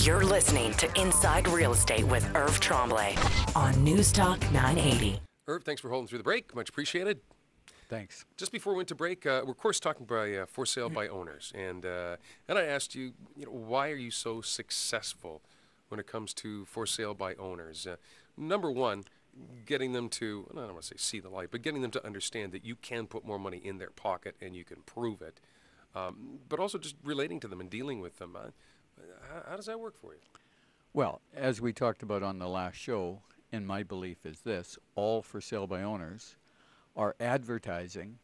You're listening to Inside Real Estate with Irv Tremblay on News Talk 980. Irv, thanks for holding through the break. Much appreciated. Thanks. Just before we went to break, we're of course talking about for sale by owners, and I asked you, why are you so successful when it comes to for sale by owners? Number one, getting them to, I don't want to say see the light, but getting them to understand that you can put more money in their pocket and you can prove it. But also just relating to them and dealing with them. How does that work for you? Well, as we talked about on the last show, and my belief is this, all for sale by owners are advertising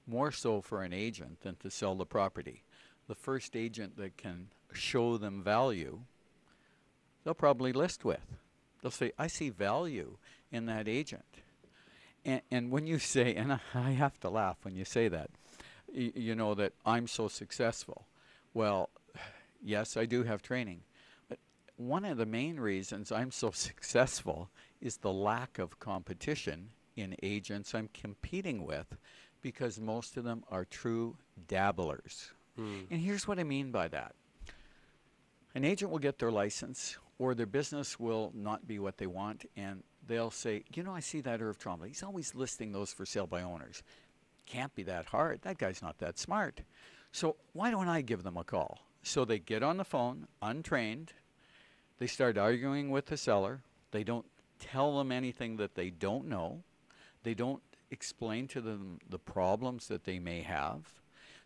more so for an agent than to sell the property. The first agent that can show them value, they'll probably list with. They'll say, I see value in that agent. And when you say, and I have to laugh when you say that, you know that I'm so successful. Well, yes, I do have training. But one of the main reasons I'm so successful is the lack of competition in agents I'm competing with, because most of them are true dabblers. And here's what I mean by that. An agent will get their license, or their business will not be what they want, and they'll say, I see that Irv Tremblay. He's always listing those for sale by owners. Can't be that hard. That guy's not that smart. So why don't I give them a call? So they get on the phone, untrained. They start arguing with the seller. They don't tell them anything that they don't know. They don't explain to them the problems that they may have.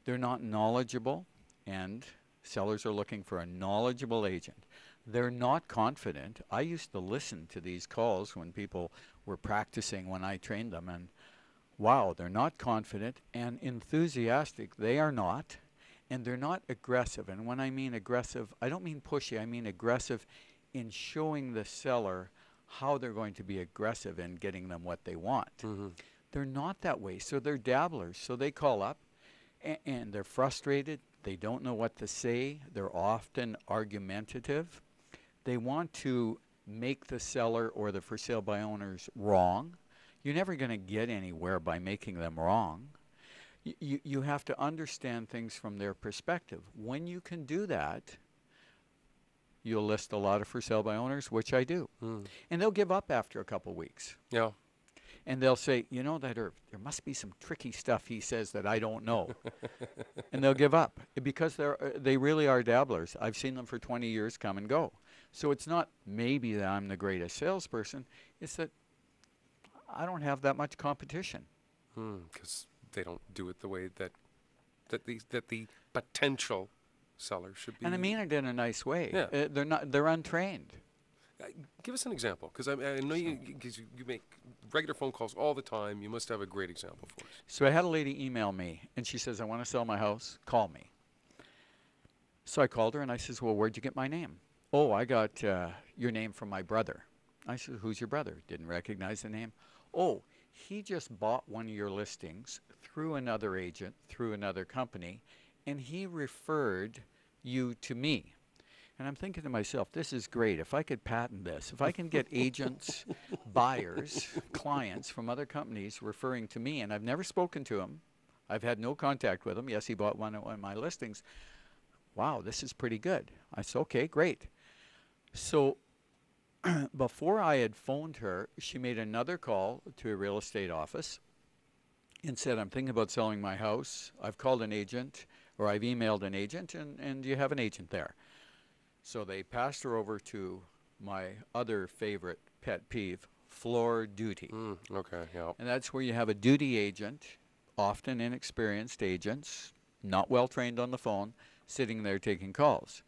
They're not knowledgeable, and sellers are looking for a knowledgeable agent. They're not confident. I used to listen to these calls when people were practicing when I trained them, and wow, they're not confident and enthusiastic. They are not, and they're not aggressive. And when I mean aggressive, I don't mean pushy. I mean aggressive in showing the seller how they're going to be aggressive in getting them what they want. They're not that way, so they're dabblers. So they call up, and they're frustrated. They don't know what to say. They're often argumentative. They want to make the seller or the for sale by owners wrong. You're never going to get anywhere by making them wrong. You have to understand things from their perspective. When you can do that, you'll list a lot of for sale by owners, which I do. And they'll give up after a couple weeks. Yeah. And they'll say, that there must be some tricky stuff he says that I don't know. And they'll give up because they really are dabblers. I've seen them for 20 years come and go. So it's not maybe that I'm the greatest salesperson. It's that I don't have that much competition. Because they don't do it the way that the potential seller should be. And I mean it in a nice way. Yeah. They're untrained. Give us an example, because I know you make regular phone calls all the time. You must have a great example for us. So I had a lady email me, and she says, I want to sell my house. Call me. So I called her, and I says, well, where'd you get my name? Oh, I got your name from my brother. I said, who's your brother? Didn't recognize the name. Oh, he just bought one of your listings through another agent, through another company, and he referred you to me. And I'm thinking to myself, this is great. If I could patent this, if I can get agents, buyers, clients from other companies referring to me, and I've never spoken to him, I've had no contact with him. Yes, he bought one of my listings. Wow, this is pretty good. I said, okay, great. So before I had phoned her, she made another call to a real estate office and said, I'm thinking about selling my house. I've called an agent, or I've emailed an agent, and you have an agent there. So they passed her over to my other favorite pet peeve, floor duty. Okay, yeah. And that's where you have a duty agent, often inexperienced agents, not well trained on the phone, sitting there taking calls.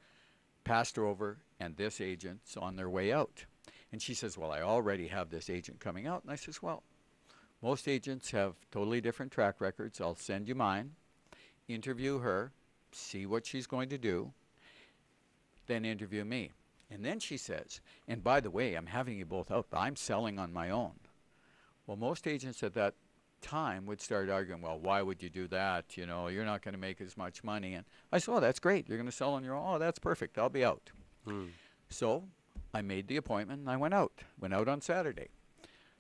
Passed her over, and this agent's on their way out. And she says, well, I already have this agent coming out. And I says, well, most agents have totally different track records. I'll send you mine, interview her, see what she's going to do, then interview me. And then she says, and by the way, I'm having you both out. I'm selling on my own. Well, most agents at that time would start arguing, well, why would you do that? You're not going to make as much money. And I said, oh, that's great. You're going to sell on your own. Oh, that's perfect. I'll be out. So I made the appointment, and I went out on Saturday.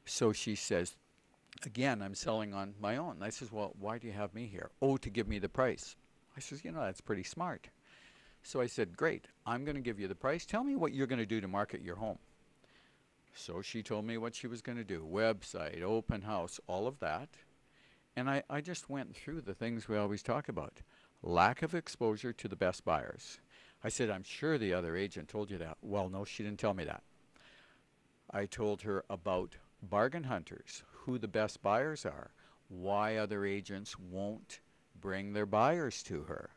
So she says, again, I'm selling on my own. And I says, well, why do you have me here? Oh, to give me the price. I says, that's pretty smart. So I said, great, I'm going to give you the price. Tell me what you're going to do to market your home. So she told me what she was going to do. Website, open house, all of that. And I just went through the things we always talk about. Lack of exposure to the best buyers. I said, I'm sure the other agent told you that. Well, no, she didn't tell me that. I told her about bargain hunters, who the best buyers are, why other agents won't bring their buyers to her.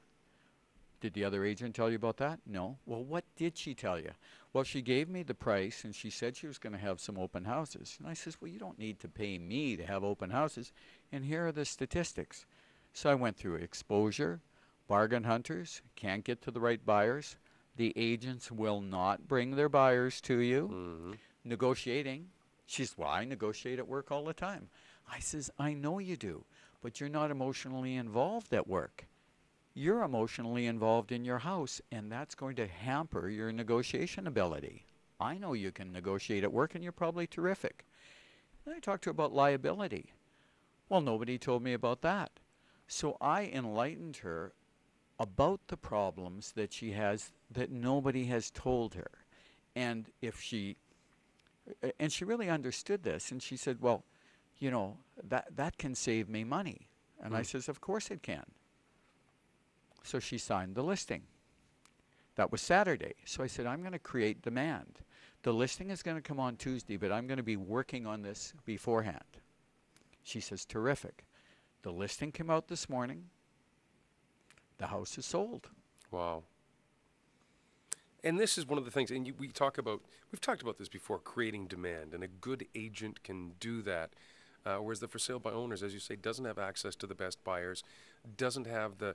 Did the other agent tell you about that? No. Well, what did she tell you? Well, she gave me the price, and she said she was going to have some open houses. And I says, well, you don't need to pay me to have open houses. And here are the statistics. So I went through exposure, bargain hunters, can't get to the right buyers. The agents will not bring their buyers to you. Mm-hmm. Negotiating. She says, well, I negotiate at work all the time. I says, I know you do, but you're not emotionally involved at work. You're emotionally involved in your house, and that's going to hamper your negotiation ability. I know you can negotiate at work, and you're probably terrific. And I talked to her about liability. Well, nobody told me about that. So I enlightened her about the problems that she has that nobody has told her. And she really understood this, and she said, well, you know, that can save me money. And I says, of course it can. So she signed the listing. That was Saturday. So I said, I'm going to create demand. The listing is going to come on Tuesday, but I'm going to be working on this beforehand. She says, terrific. The listing came out this morning. The house is sold. Wow. And this is one of the things, and we've talked about this before, creating demand, and a good agent can do that. Whereas the for sale by owners, as you say, doesn't have access to the best buyers, doesn't have the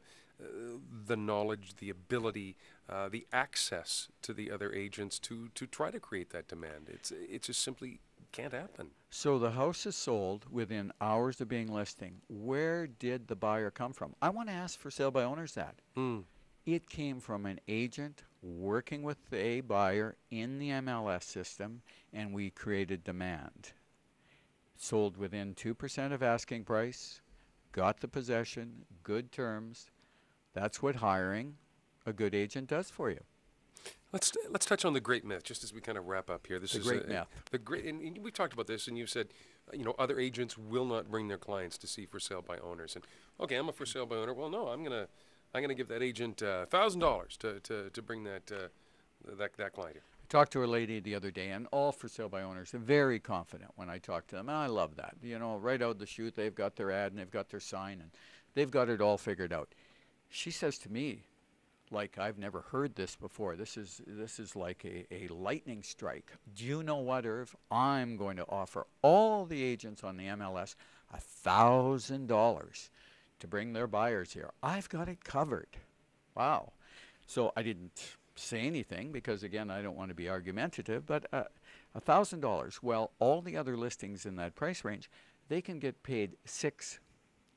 knowledge, the ability, the access to the other agents to try to create that demand. It just simply can't happen. So the house is sold within hours of being listing. Where did the buyer come from? I want to ask for sale by owners that. It came from an agent working with a buyer in the MLS system, and we created demand. Sold within 2% of asking price, got the possession, good terms. That's what hiring a good agent does for you. Let's touch on the great myth, just as we kind of wrap up here. This The is great myth. And we talked about this, and you said, you know, other agents will not bring their clients to see for sale by owners. And okay, I'm a for sale by owner. Well, no, I'm gonna give that agent $1,000 to bring that client here. I talked to a lady the other day, and all for sale by owners are very confident when I talk to them, and I love that. You know, right out the chute, they've got their ad and they've got their sign, and they've got it all figured out. She says to me, like, I've never heard this before. This is like a lightning strike. Do you know what, Irv? I'm going to offer all the agents on the MLS $1,000 to bring their buyers here. I've got it covered. Wow. So I didn't say anything because, again, I don't want to be argumentative, but $1,000. Well, all the other listings in that price range, they can get paid $6,000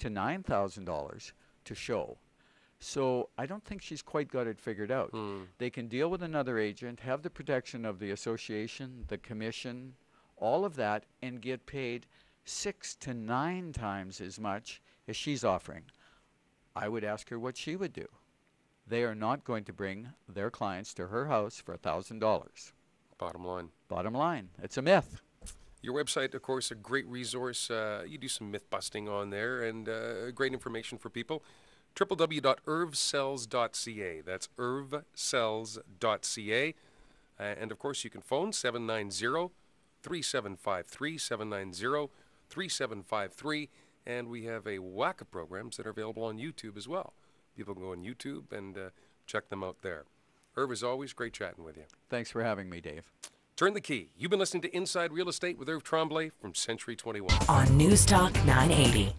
to $9,000 to show. So I don't think she's quite got it figured out. They can deal with another agent, have the protection of the association, the commission, all of that, and get paid 6 to 9 times as much as she's offering. I would ask her what she would do. They are not going to bring their clients to her house for $1,000. Bottom line. Bottom line. It's a myth. Your website, of course, a great resource. You do some myth busting on there, and great information for people. www.irvsells.ca. That's irvsells.ca. And of course, you can phone 790-3753, 790-3753. And we have a whack of programs that are available on YouTube as well. People can go on YouTube and check them out there. Irv, as always, great chatting with you. Thanks for having me, Dave. Turn the key. You've been listening to Inside Real Estate with Irv Tremblay from Century 21. On News Talk 980.